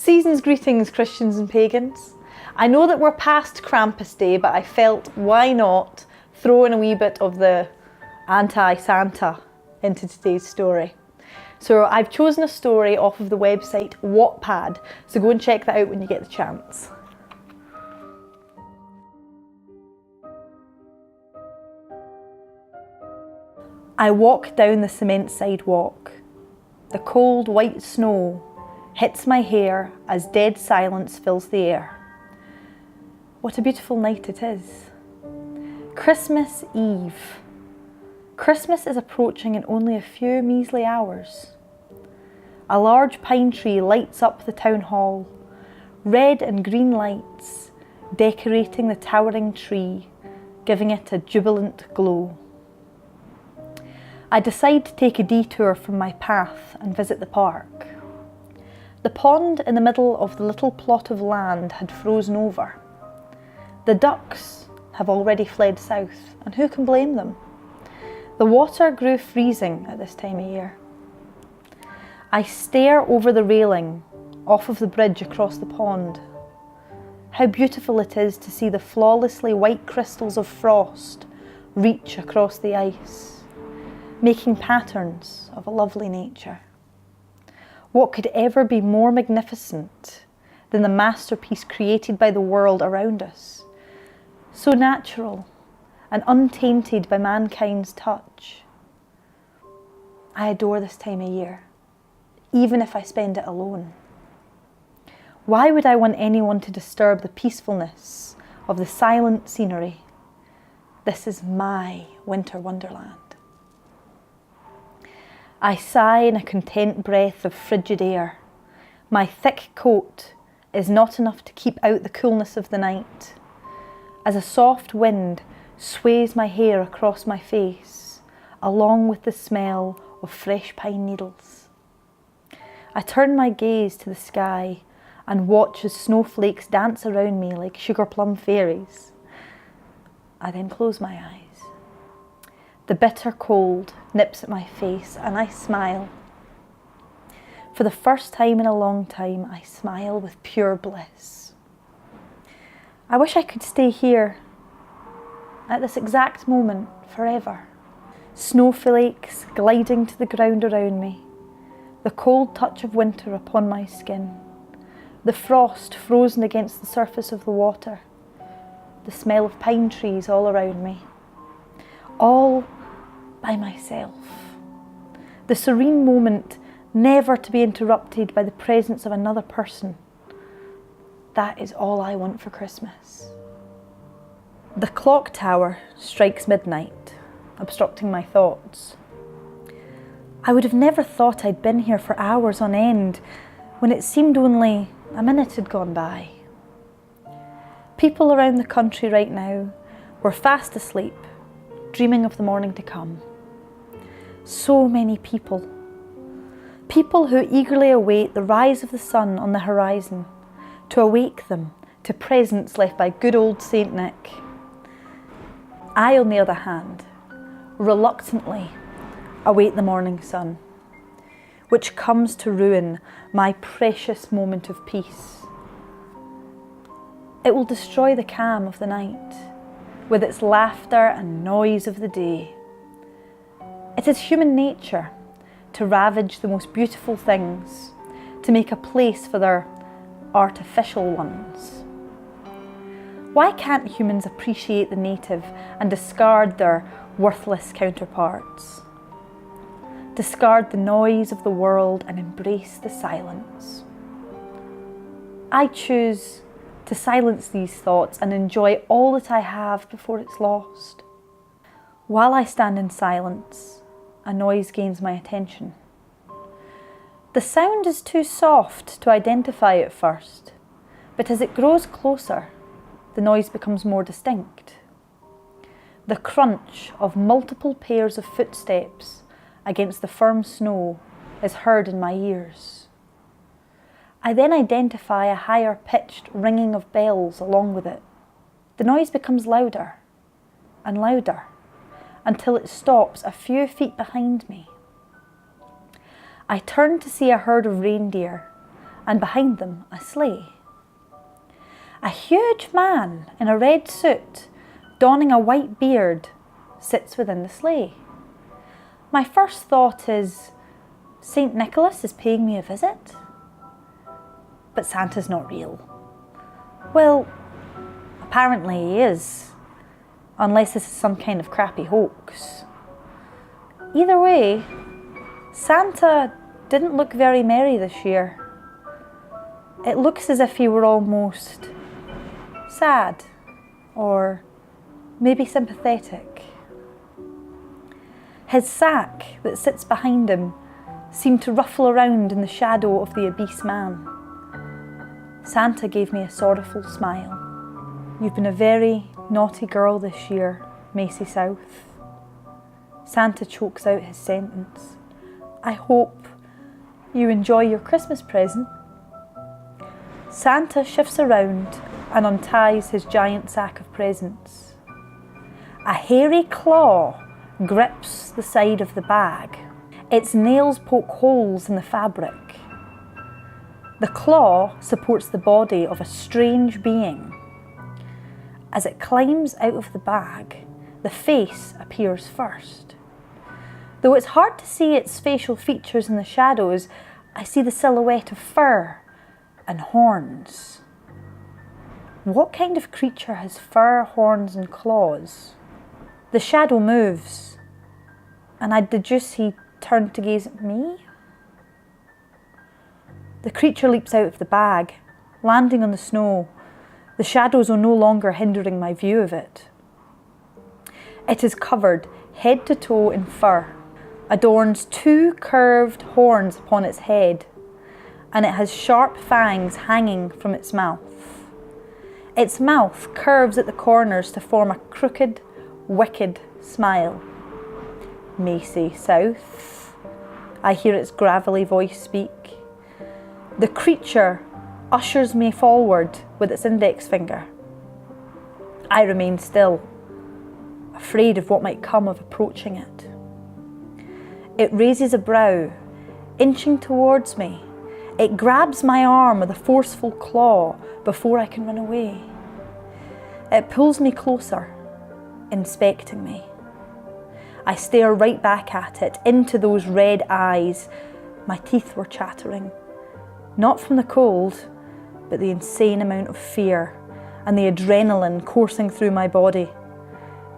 Season's greetings, Christians and pagans. I know that we're past Krampus Day, but I felt why not throw in a wee bit of the anti-Santa into today's story. So I've chosen a story off of the website Wattpad, so go and check that out when you get the chance. I walk down the cement sidewalk. The cold white snow hits my hair as dead silence fills the air. What a beautiful night it is. Christmas Eve. Christmas is approaching in only a few measly hours. A large pine tree lights up the town hall, red and green lights decorating the towering tree, giving it a jubilant glow. I decide to take a detour from my path and visit the park. The pond in the middle of the little plot of land had frozen over. The ducks have already fled south, and who can blame them? The water grew freezing at this time of year. I stare over the railing off of the bridge across the pond. How beautiful it is to see the flawlessly white crystals of frost reach across the ice, making patterns of a lovely nature. What could ever be more magnificent than the masterpiece created by the world around us? So natural and untainted by mankind's touch. I adore this time of year, even if I spend it alone. Why would I want anyone to disturb the peacefulness of the silent scenery? This is my winter wonderland. I sigh in a content breath of frigid air. My thick coat is not enough to keep out the coolness of the night, as a soft wind sways my hair across my face, along with the smell of fresh pine needles. I turn my gaze to the sky and watch as snowflakes dance around me like sugar plum fairies. I then close my eyes. The bitter cold nips at my face and I smile. For the first time in a long time, I smile with pure bliss. I wish I could stay here at this exact moment forever. Snowflakes gliding to the ground around me, the cold touch of winter upon my skin, the frost frozen against the surface of the water, the smell of pine trees all around me. All by myself. The serene moment never to be interrupted by the presence of another person. That is all I want for Christmas. The clock tower strikes midnight, obstructing my thoughts. I would have never thought I'd been here for hours on end when it seemed only a minute had gone by. People around the country right now were fast asleep, dreaming of the morning to come. So many people. People who eagerly await the rise of the sun on the horizon to awake them to presents left by good old Saint Nick. I, on the other hand, reluctantly await the morning sun, which comes to ruin my precious moment of peace. It will destroy the calm of the night with its laughter and noise of the day. It is human nature to ravage the most beautiful things, to make a place for their artificial ones. Why can't humans appreciate the native and discard their worthless counterparts? Discard the noise of the world and embrace the silence. I choose to silence these thoughts and enjoy all that I have before it's lost. While I stand in silence, a noise gains my attention. The sound is too soft to identify at first, but as it grows closer, the noise becomes more distinct. The crunch of multiple pairs of footsteps against the firm snow is heard in my ears. I then identify a higher pitched ringing of bells along with it. The noise becomes louder and louder until it stops a few feet behind me. I turn to see a herd of reindeer and behind them a sleigh. A huge man in a red suit, donning a white beard, sits within the sleigh. My first thought is, St. Nicholas is paying me a visit? But Santa's not real. Well, apparently he is, unless this is some kind of crappy hoax. Either way, Santa didn't look very merry this year. It looks as if he were almost sad, or maybe sympathetic. His sack that sits behind him seemed to ruffle around in the shadow of the obese man. Santa gave me a sorrowful smile. You've been a very naughty girl this year, Macy South. Santa chokes out his sentence. I hope you enjoy your Christmas present. Santa shifts around and unties his giant sack of presents. A hairy claw grips the side of the bag. Its nails poke holes in the fabric. The claw supports the body of a strange being. As it climbs out of the bag, the face appears first. Though it's hard to see its facial features in the shadows, I see the silhouette of fur and horns. What kind of creature has fur, horns and claws? The shadow moves, and I deduce he turned to gaze at me. The creature leaps out of the bag, landing on the snow. The shadows are no longer hindering my view of it. It is covered head to toe in fur, adorns 2 curved horns upon its head, and it has sharp fangs hanging from its mouth. Its mouth curves at the corners to form a crooked, wicked smile. Macy South, I hear its gravelly voice speak. The creature ushers me forward with its index finger. I remain still, afraid of what might come of approaching it. It raises a brow, inching towards me. It grabs my arm with a forceful claw before I can run away. It pulls me closer, inspecting me. I stare right back at it, into those red eyes. My teeth were chattering, not from the cold, but the insane amount of fear and the adrenaline coursing through my body.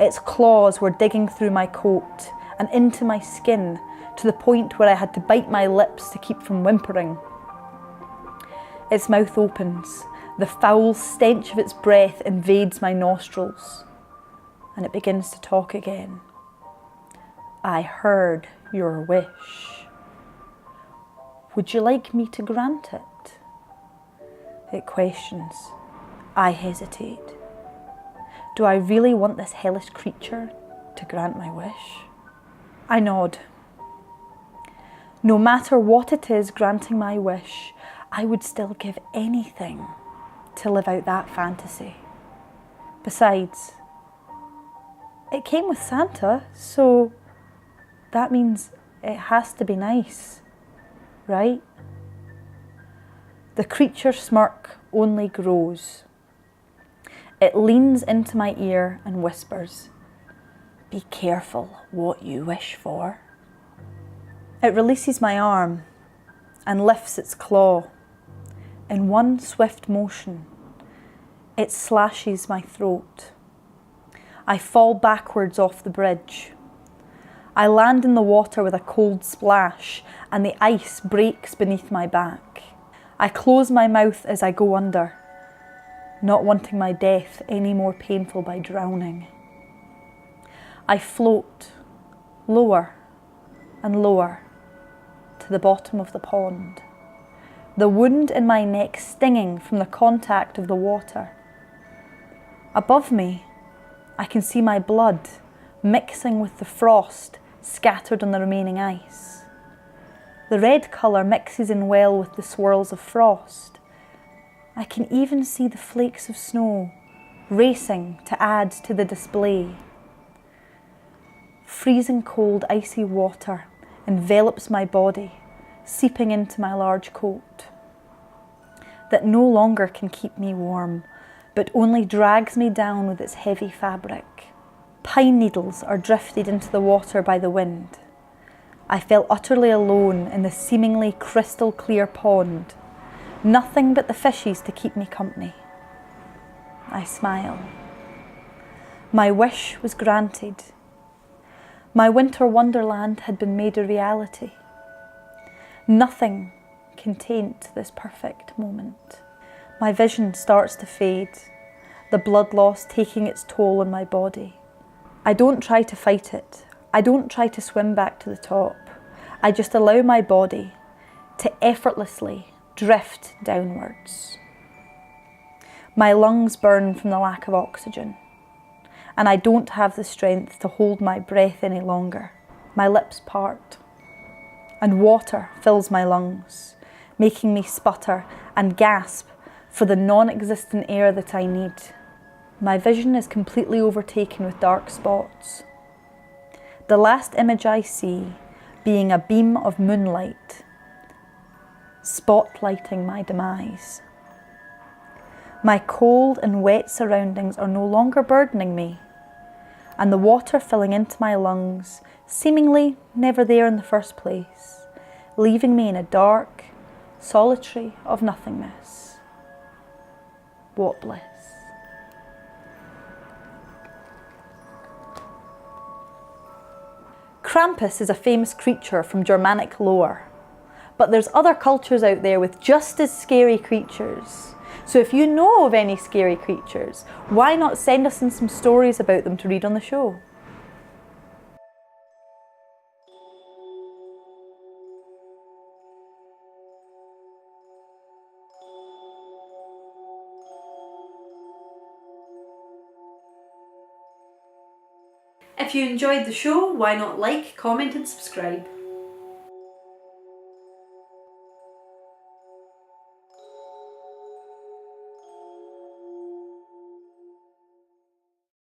Its claws were digging through my coat and into my skin to the point where I had to bite my lips to keep from whimpering. Its mouth opens. The foul stench of its breath invades my nostrils, and it begins to talk again. I heard your wish. Would you like me to grant it? It questions. I hesitate. Do I really want this hellish creature to grant my wish? I nod. No matter what it is granting my wish, I would still give anything to live out that fantasy. Besides, it came with Santa, so that means it has to be nice, right? The creature's smirk only grows. It leans into my ear and whispers, "Be careful what you wish for." It releases my arm and lifts its claw. In one swift motion, it slashes my throat. I fall backwards off the bridge. I land in the water with a cold splash, and the ice breaks beneath my back. I close my mouth as I go under, not wanting my death any more painful by drowning. I float lower and lower to the bottom of the pond, the wound in my neck stinging from the contact of the water. Above me, I can see my blood mixing with the frost scattered on the remaining ice. The red colour mixes in well with the swirls of frost. I can even see the flakes of snow racing to add to the display. Freezing cold, icy water envelops my body, seeping into my large coat. that no longer can keep me warm, but only drags me down with its heavy fabric. Pine needles are drifted into the water by the wind. I felt utterly alone in the seemingly crystal clear pond, nothing but the fishes to keep me company. I smile. My wish was granted. My winter wonderland had been made a reality. Nothing can taint this perfect moment. My vision starts to fade, the blood loss taking its toll on my body. I don't try to fight it. I don't try to swim back to the top. I just allow my body to effortlessly drift downwards. My lungs burn from the lack of oxygen, and I don't have the strength to hold my breath any longer. My lips part, and water fills my lungs, making me sputter and gasp for the non-existent air that I need. My vision is completely overtaken with dark spots. The last image I see being a beam of moonlight, spotlighting my demise. My cold and wet surroundings are no longer burdening me, and the water filling into my lungs, seemingly never there in the first place, leaving me in a dark, solitary of nothingness. What bliss. Krampus is a famous creature from Germanic lore, but there's other cultures out there with just as scary creatures. So if you know of any scary creatures, why not send us in some stories about them to read on the show? If you enjoyed the show, why not like, comment and subscribe?